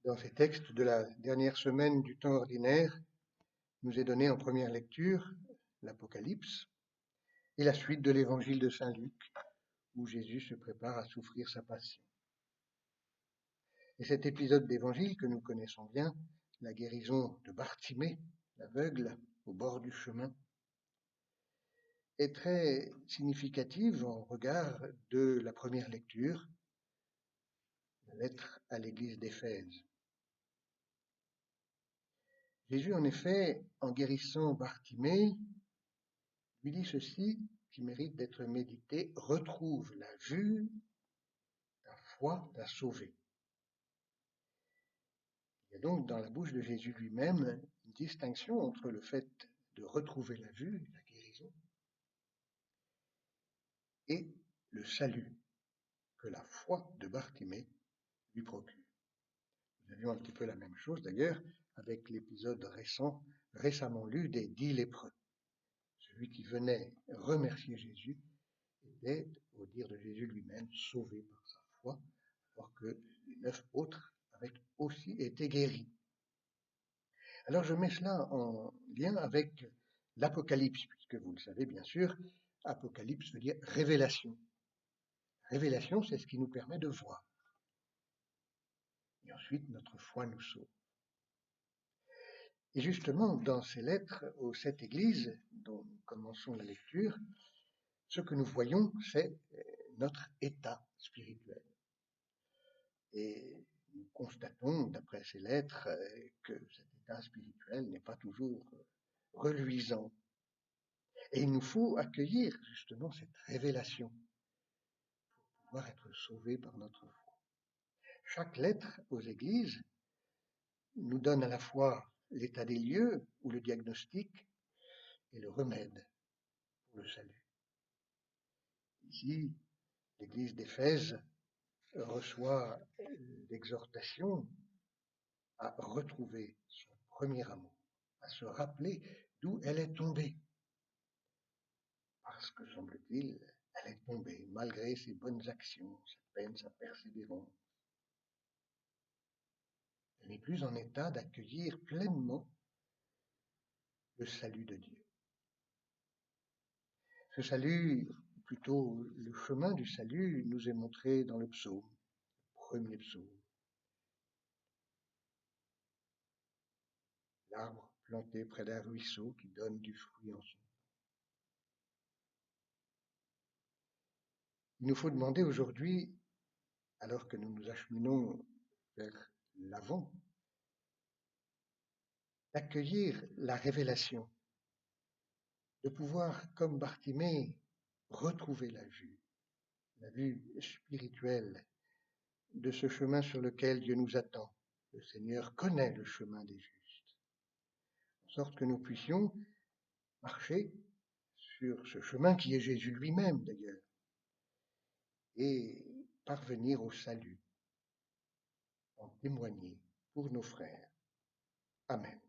Dans ces textes de la dernière semaine du temps ordinaire, nous est donné en première lecture l'Apocalypse et la suite de l'évangile de Saint Luc, où Jésus se prépare à souffrir sa passion. Et cet épisode d'évangile que nous connaissons bien, la guérison de Bartimée, l'aveugle, au bord du chemin, est très significative en regard de la première lecture, la lettre à l'église d'Éphèse. Jésus, en effet, en guérissant Bartimée, lui dit ceci qui mérite d'être médité: retrouve la vue, ta foi t'a sauvé. Il y a donc dans la bouche de Jésus lui-même une distinction entre le fait de retrouver la vue, la guérison, et le salut que la foi de Bartimée lui procure. Nous avions un petit peu la même chose d'ailleurs avec l'épisode récemment lu des 10 lépreux. Celui qui venait remercier Jésus était, au dire de Jésus lui-même, sauvé par sa foi, alors que les 9 autres avaient aussi été guéris. Alors je mets cela en lien avec l'Apocalypse, puisque vous le savez bien sûr, Apocalypse veut dire révélation. Révélation, c'est ce qui nous permet de voir. Et ensuite, notre foi nous sauve. Et justement, dans ces lettres aux 7 églises, dont nous commençons la lecture, ce que nous voyons, c'est notre état spirituel. Et nous constatons, d'après ces lettres, que cet état spirituel n'est pas toujours reluisant. Et il nous faut accueillir justement cette révélation pour pouvoir être sauvés par notre foi. Chaque lettre aux églises nous donne à la fois l'état des lieux ou le diagnostic et le remède pour le salut. Ici, l'église d'Éphèse reçoit l'exhortation à retrouver son premier amour, à se rappeler d'où elle est tombée. Parce que, semble-t-il, elle est tombée malgré ses bonnes actions, sa peine, sa persévérance. Elle n'est plus en état d'accueillir pleinement le salut de Dieu. Ce salut, plutôt le chemin du salut, nous est montré dans le psaume, le premier psaume. L'arbre planté près d'un ruisseau qui donne du fruit en son temps. Il nous faut demander aujourd'hui, alors que nous nous acheminons vers l'avant, d'accueillir la révélation, de pouvoir, comme Bartimée, retrouver la vue spirituelle de ce chemin sur lequel Dieu nous attend. Le Seigneur connaît le chemin des justes, en sorte que nous puissions marcher sur ce chemin qui est Jésus lui-même d'ailleurs, et parvenir au salut, en témoigner pour nos frères. Amen.